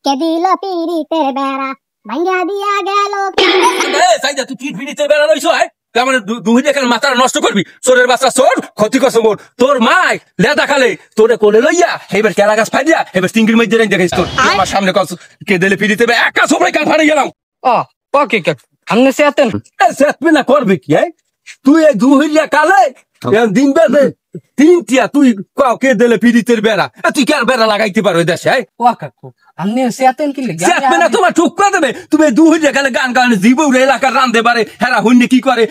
কে দিল পিরিতের বেড়া ভাঙ্গা দিয়া গেল। সাইদা তুই পিরিতের বেড়া লইছো আমার দুই দেখার মাথা নষ্ট করবি চোরের বাচ্চা চোর ক্ষতি করছো মোর তোর মাই লেদা খালে তোরে কোলে লইয়া এবার কেলা গাছ ফাইয়া এবার সিঙ্গির মধ্যে দেখিস তোর আমার সামনে কস কে দিলে পিরিতে একা সবাই কান ফাড়ে গেলাম। ওকে আপনি সেতেন সেতবে না করবে কি তুই এই দুহিয়া কালে দিন বেদে তিনটিয়া তুই কে দিলে পিরিতের বেড়া তুই কে আর বেড়া লাগাইতে পারো দেশে আপনি সেতেন কি সেতবে না তোমার ঠিক করে দেবে তুমি দুহিয়া কালে গান গান জীব এলাকার রান্ধতে পারে হেরা হইনি কি করে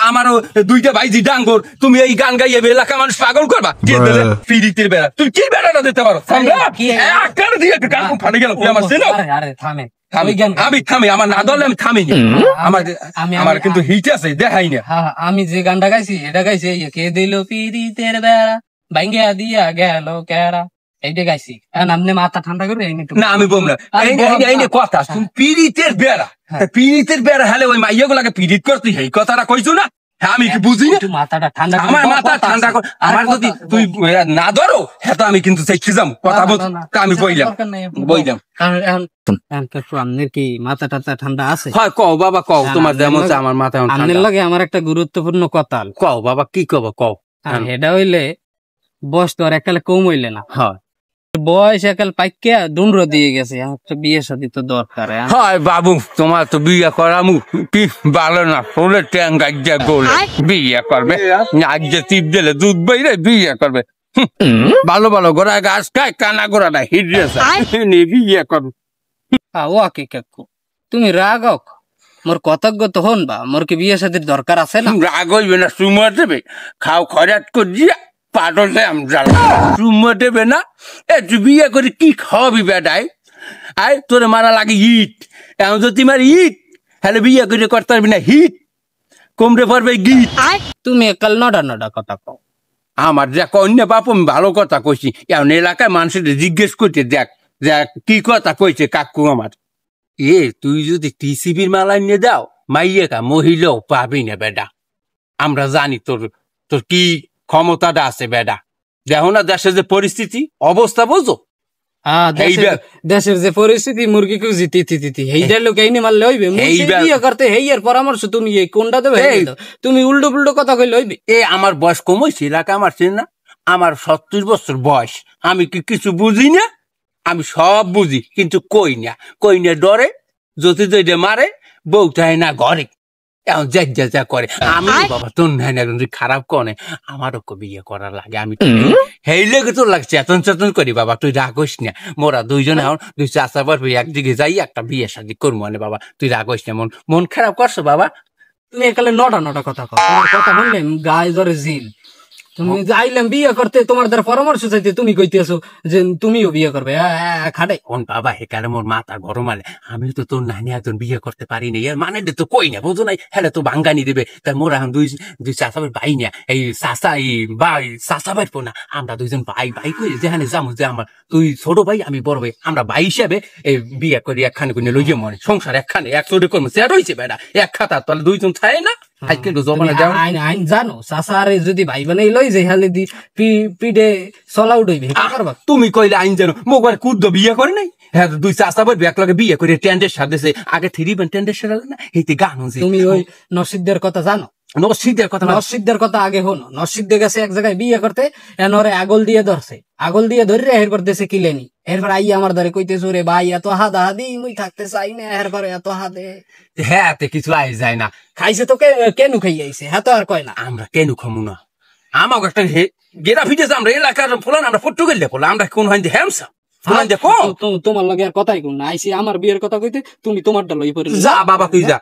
আমারও দুইটা ভাইজি ডাঙ্গর তুমি এই গান গাইয়ে এলাকা মানুষ পাগল করবা কে দিলে পিরিতের বেড়া তুই কি বেড়াটা দিতে পারো ফাটে গেল তুই আমার থামে আমি থামি আমার না দলে আমি থামিনি আমার কিন্তু হিট আছে দেখাই না। আমি যে গানটা গাইছি এটা গাইছি কে দিল পিরিতের বেড়া ভাঙ্গা দিয়া গেল কেরা এইটা গাইছি আপনি মাথা ঠান্ডা করে না আমি বলবো না এই কথা পিরিতের বেড়া পিরিতের বেড়া হলে ওই মাইয়া গুলাকে পিরিত করতে এই কথাটা কইছো না আমি কি বুঝি মাথাটা ঠান্ডা আমার মাথা ঠান্ডা কর আমার যদি তুই না ধরো হ্যাঁ তো আমি কিন্তু শিখে যাম কথা বল আমি বইলাম আপনার কি মাথা টাথা ঠান্ডা আছে? হয় কও বাবা কও তোমার যেমন আমার মাথা আপনার লাগে আমার একটা গুরুত্বপূর্ণ কথা কও বাবা কি কব কও এটা হইলে বয়স তো আর একালে কম হইলে না হয় বয়স একাল পাইকা দুন্ড্র দিয়ে গেছে একটা বিয়ে শাদী তো দরকার হয় বাবু তোমার তো বিয়ে করামু কি ভালো না হলে ট্যাং গাইজা গোল বিয়ে করবে আজকে টিপ দিলে দুধ বাইরে বিয়ে করবে ভালো ভালো গোড়া গাছ খায় কানা গোড়াটা হিড্রেছে বিয়ে করবে। ওকে কাকু তুমি রাগক মোর কতজ্ঞ তো হন বা মোর কি বিয়ে শাদীর দরকার আছে না? রাগ হইবে না সুমা দেবে খাও খরাট করিয়া পাটলে সুমা দেবে না তুই বিয়ে করে কি খাওয়াবি বেটায় আয় তোর মারা লাগে ইট এখন যদি মার ইট হলে বিয়ে করে করতে পারবি না হিট কমরে পারবে গিট। তুমি একাল নডা নডা কথা কও আমার দেখ অন্য বাপ আমি ভালো কথা কইছি এখন এলাকায় মানুষের জিজ্ঞেস করতে দেখ দেখ কি কথা কইছে কাকু আমার তুই যদি টিসিবির মালা নিয়ে দাও মাইয়েকা মহিলাও পাবি না বেডা আমরা জানি তোর তোর কি ক্ষমতাটা আছে বেডা দেখো না দেশের যে পরিস্থিতি অবস্থা বোঝো দেশের যে পরিস্থিতি মুরগি কেউ জিতি হেইটার লোক এই মারলে হইবে বিয়ে করতে হেইয়ার পরামর্শ তুমি কোনটা দেবে তুমি উল্টো পুল্টো কথা কইলে হইবে আমার বয়স কম হয়েছে এলাকা আমার চেন না আমার 70 বছর বয়স আমি কি কিছু বুঝি না আমি সব বুঝি কিন্তু কই না ডরে যদি মারে বউটাই না ঘরে এখন যা করে আমি বাবা তোর নাই খারাপ কনে আমারও বিয়ে করার লাগে আমি হেই লেগে তোর লাগে চেতন করি বাবা তুই রাগস না মোরা দুইজন এখন দুই চাষা পারবি একদিকে যাই একটা বিয়ে শাদী করবো মানে বাবা তুই রাগস না মন খারাপ করছো বাবা তুমি একালে নটা কথা কথা বললে গায়ে ধরে জিল তুমি যাইলাম বিয়ে করতে তোমার দ্বারা পরামর্শ চাইতে তুমি কইতেছো যে তুমিও বিয়ে করবে খাটে বাবা হেকালে মোর মাথা গরম আলে আমি তো তোর নানি একজন বিয়ে করতে পারি না এর মানে তো কই না বুঝো নাই হেলে তো ভাঙ্গানি দেবে তাই মোর এখন দুই চাষাবের ভাই না এই চাষা এই ভাই চাষা ভাই না আমরা দুইজন ভাই কই যেখানে যাবো যে আমার তুই ছোট ভাই আমি বড় ভাই আমরা ভাই হিসাবে এই বিয়ে করি একখানে করে লইয়ে মনে সংসার একখানে এক চোটে করবো সেট হয়েছে বেটা এক খাতা তাহলে দুইজন থাকে না আইন জানো চাষারে যদি ভাই বানাই লই যে হালে দি পিডে চলা উঠইবে তুমি কইলে আইন জানো মোবাইল কুদ্দ বিয়ে করে নাই হ্যাঁ দুই চাষা বই একলগে বিয়ে করে টেন্ডের সাথে আগে থ্রিবেন টেন্ডের সাথে না এইতে গান হচ্ছে তুমি ওই নসিবদের কথা জানো নসিবদের কথা আগে হনো নসিবদের কাছে এক জায়গায় বিয়ে করতে এনরে আগল দিয়ে ধরছে আগল দিয়ে ধরে এরপর দেশে কিলেনি এরপর আই আমার ধরে কইতেছো রে ভাই এত হাদা হাদি মুই থাকতে চাই না এরপর এত হাদে হ্যাঁ কিছু আই যায় না খাইছে তো কেনু খাই আইছে হ্যাঁ তো আর কয় না আমরা কেনু খামু না আমার একটা গেরা ফিটেছে আমরা এলাকার ফলান আমরা ফটো গেলে বলে আমরা কোন হয় হ্যামসা তোমার লগে আর কথাই কোন না আইসি আমার বিয়ের কথা কইতে তুমি তোমারটা লই পড়ে যা বাবা তুই যা